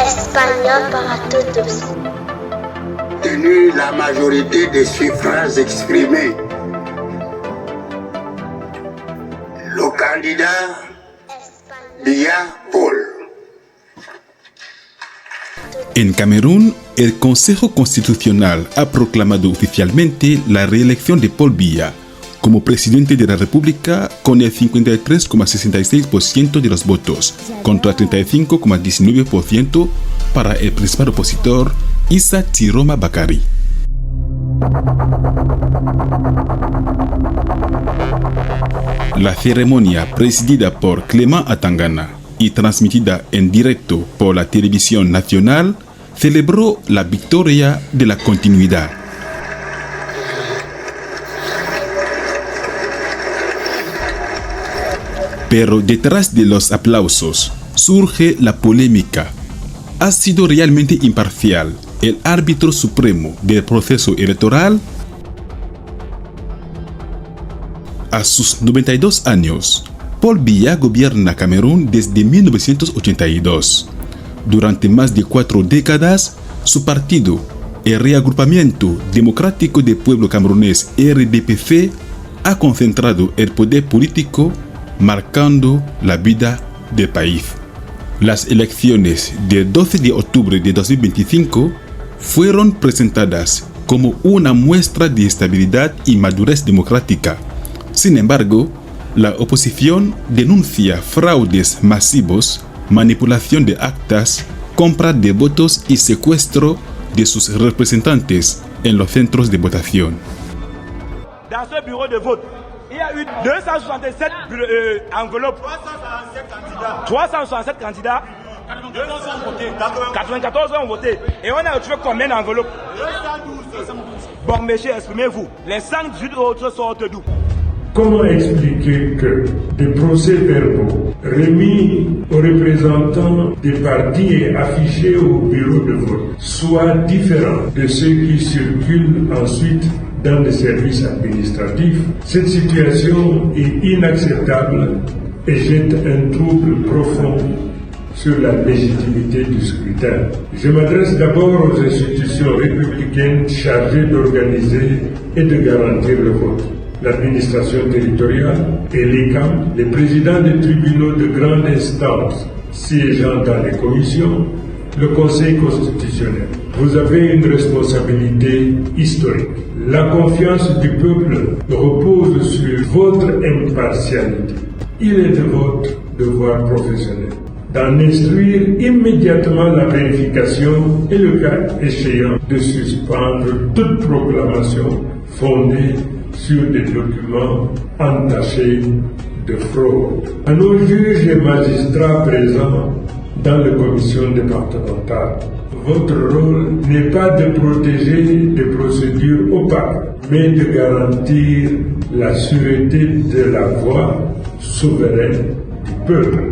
Español para todos. Tenu la majorité des suffrages exprimés, le candidat Biya Paul. En Camerún, el Consejo Constitucional ha proclamado oficialmente la reelección de Paul Biya como presidente de la República con el 53,66% de los votos, contra 35,19% para el principal opositor, Issa Tiroma Bakari. La ceremonia, presidida por Clément Atangana y transmitida en directo por la televisión nacional, celebró la victoria de la continuidad. Pero detrás de los aplausos surge la polémica. ¿Ha sido realmente imparcial el árbitro supremo del proceso electoral? A sus 92 años, Paul Biya gobierna Camerún desde 1982. Durante más de 4 décadas, su partido, el Reagrupamiento Democrático del Pueblo Camerunés RDPC, ha concentrado el poder político, marcando la vida del país. Las elecciones del 12 de octubre de 2025 fueron presentadas como una muestra de estabilidad y madurez democrática. Sin embargo, la oposición denuncia fraudes masivos, manipulación de actas, compra de votos y secuestro de sus representantes en los centros de votación. Dans ce bureau de vote, il y a eu 267 enveloppes. 367 candidats. 94 ont voté. Et on a retrouvé combien d'enveloppes? 212. Bon, messieurs, exprimez-vous. Les 118 autres sortent d'où? Comment expliquer que des procès-verbaux remis aux représentants des partis et affichés au bureau de vote soient différents de ceux qui circulent ensuite dans les services administratifs? Cette situation est inacceptable et jette un trouble profond sur la légitimité du scrutin. Je m'adresse d'abord aux institutions républicaines chargées d'organiser et de garantir le vote. L'administration territoriale et l'ECAM, les présidents des tribunaux de grande instance siégeant dans les commissions, le Conseil constitutionnel. Vous avez une responsabilité historique. La confiance du peuple repose sur votre impartialité. Il est de votre devoir professionnel d'en instruire immédiatement la vérification et le cas échéant de suspendre toute proclamation fondée sur des documents entachés de fraude. À nos juges et magistrats présents dans les commissions départementales, votre rôle n'est pas de protéger des procédures opaques, mais de garantir la sûreté de la voix souveraine du peuple.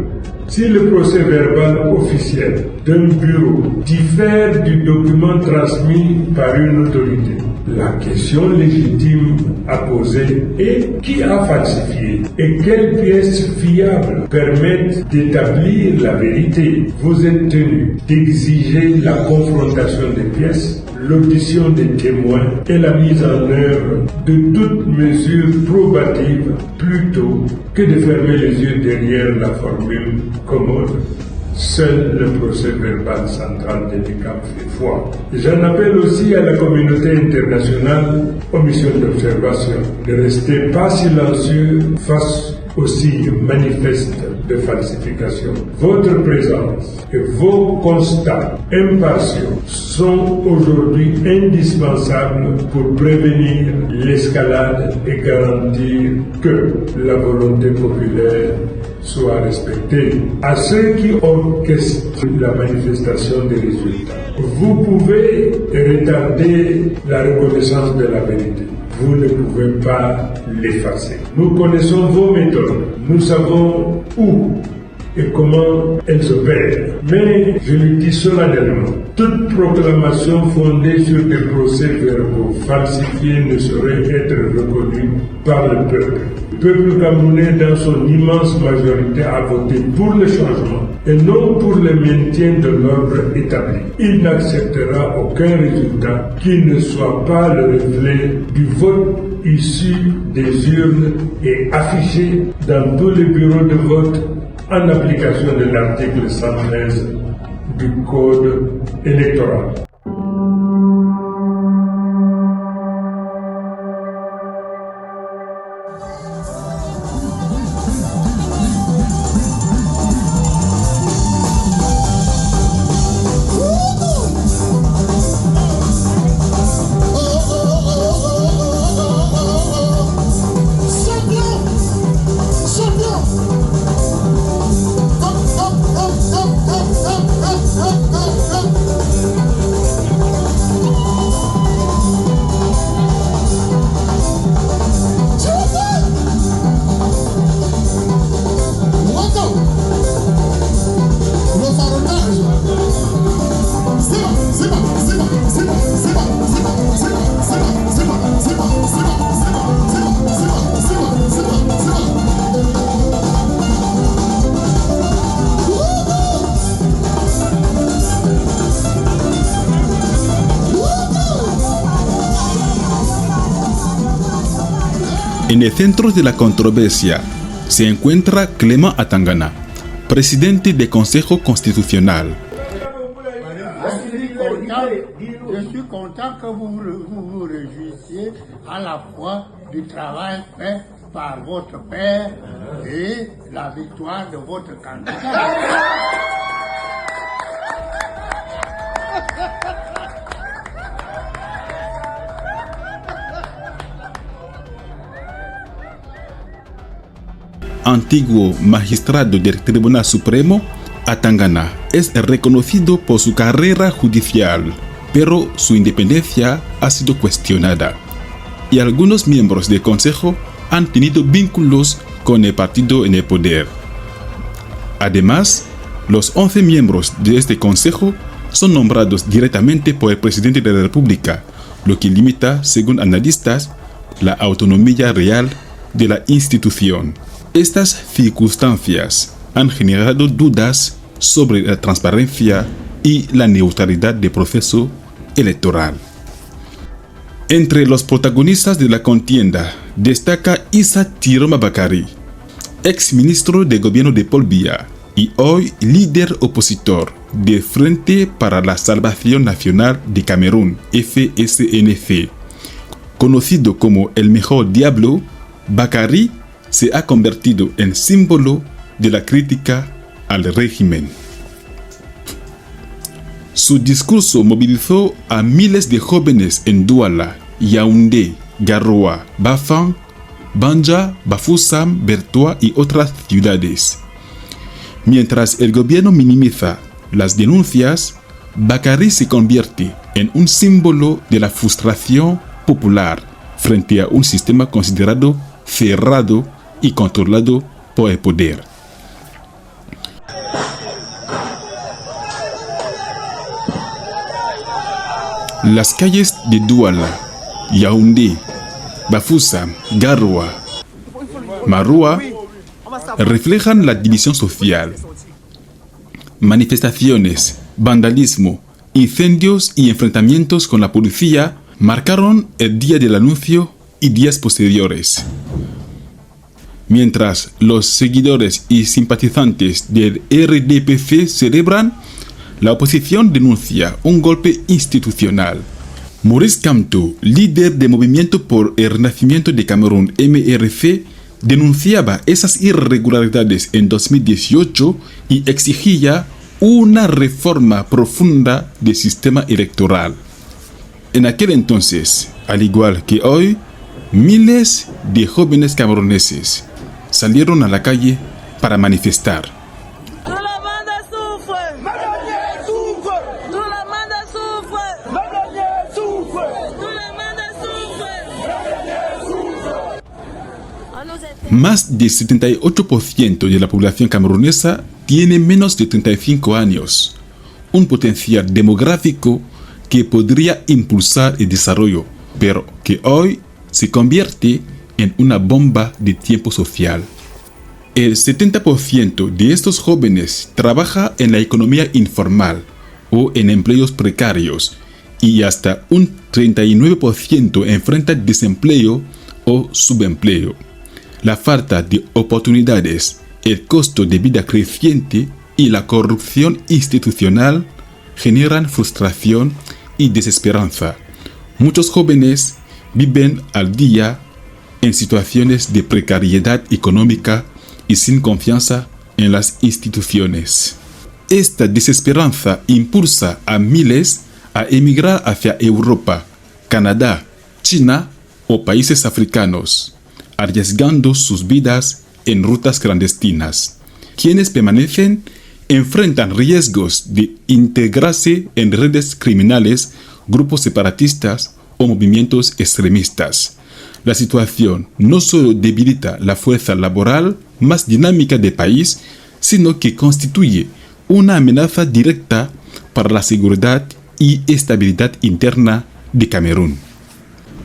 Si le procès verbal officiel d'un bureau diffère du document transmis par une autorité, la question légitime à poser est qui a falsifié et quelles pièces fiables permettent d'établir la vérité. Vous êtes tenu d'exiger la confrontation des pièces, l'audition des témoins et la mise en œuvre de toute mesure probative plutôt que de fermer les yeux derrière la formule commode. Seul le procès verbal central de l'ECAM fait foi. J'en appelle aussi à la communauté internationale, aux missions d'observation, ne restez pas silencieux face aux signes manifestes de falsification. Votre présence et vos constats impartiaux sont aujourd'hui indispensables pour prévenir l'escalade et garantir que la volonté populaire soit respectée. À ceux qui orchestrent la manifestation des résultats, vous pouvez retarder la reconnaissance de la vérité. Vous ne pouvez pas l'effacer. Nous connaissons vos méthodes. Nous savons où et comment elles opèrent. Mais je le dis solennellement, toute proclamation fondée sur des procès-verbaux falsifiés ne saurait être reconnue par le peuple. Le peuple camerounais, dans son immense majorité, a voté pour le changement et non pour le maintien de l'ordre établi. Il n'acceptera aucun résultat qui ne soit pas le reflet du vote issu des urnes et affiché dans tous les bureaux de vote en application de l'article 113 du Code électoral. En el centro de la controversia se encuentra Clément Atangana, presidente del Consejo Constitucional. Je suis content que vous vous réjouissiez à la fois du travail fait par votre père et la victoire de votre candidat. Antiguo magistrado del Tribunal Supremo, Atangana es reconocido por su carrera judicial, pero su independencia ha sido cuestionada, y algunos miembros del Consejo han tenido vínculos con el partido en el poder. Además, los 11 miembros de este Consejo son nombrados directamente por el presidente de la República, lo que limita, según analistas, la autonomía real de la institución. Estas circunstancias han generado dudas sobre la transparencia y la neutralidad del proceso electoral. Entre los protagonistas de la contienda destaca Issa Tiroma Bakary, ex ministro de gobierno de Paul Biya y hoy líder opositor del Frente para la Salvación Nacional de Camerún, FSNC. Conocido como el mejor diablo, Bakary se ha convertido en símbolo de la crítica al régimen. Su discurso movilizó a miles de jóvenes en Douala, Yaoundé, Garoua, Bafang, Banja, Bafoussam, Bertoua y otras ciudades. Mientras el gobierno minimiza las denuncias, Bakary se convierte en un símbolo de la frustración popular frente a un sistema considerado cerrado y controlado por el poder. Las calles de Douala, Yaoundé, Bafoussam, Garoua, Maroua reflejan la división social. Manifestaciones, vandalismo, incendios y enfrentamientos con la policía marcaron el día del anuncio y días posteriores. Mientras los seguidores y simpatizantes del RDPC celebran, la oposición denuncia un golpe institucional. Maurice Kamto, líder del Movimiento por el Renacimiento de Camerún, MRC, denunciaba esas irregularidades en 2018 y exigía una reforma profunda del sistema electoral. En aquel entonces, al igual que hoy, miles de jóvenes cameruneses salieron a la calle para manifestar. Más del 78% de la población camerunesa tiene menos de 35 años, un potencial demográfico que podría impulsar el desarrollo, pero que hoy se convierte en una bomba de tiempo social. El 70% de estos jóvenes trabaja en la economía informal o en empleos precarios y hasta un 39% enfrenta desempleo o subempleo. La falta de oportunidades, el costo de vida creciente y la corrupción institucional generan frustración y desesperanza. Muchos jóvenes viven al día en situaciones de precariedad económica y sin confianza en las instituciones. Esta desesperanza impulsa a miles a emigrar hacia Europa, Canadá, China o países africanos, arriesgando sus vidas en rutas clandestinas. Quienes permanecen enfrentan riesgos de integrarse en redes criminales, grupos separatistas o movimientos extremistas. La situación no solo debilita la fuerza laboral más dinámica del país, sino que constituye una amenaza directa para la seguridad y estabilidad interna de Camerún.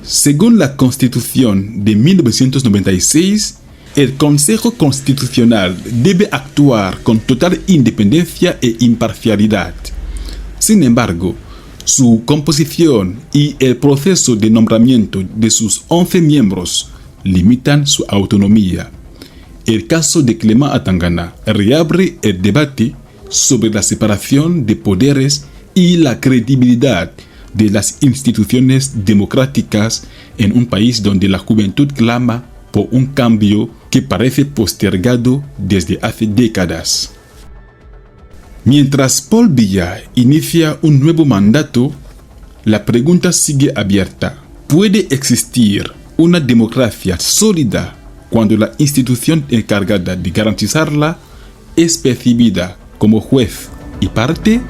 Según la Constitución de 1996, el Consejo Constitucional debe actuar con total independencia e imparcialidad. Sin embargo, su composición y el proceso de nombramiento de sus 11 miembros limitan su autonomía. El caso de Clément Atangana reabre el debate sobre la separación de poderes y la credibilidad de las instituciones democráticas en un país donde la juventud clama por un cambio que parece postergado desde hace décadas. Mientras Paul Biya inicia un nuevo mandato, la pregunta sigue abierta. ¿Puede existir una democracia sólida cuando la institución encargada de garantizarla es percibida como juez y parte?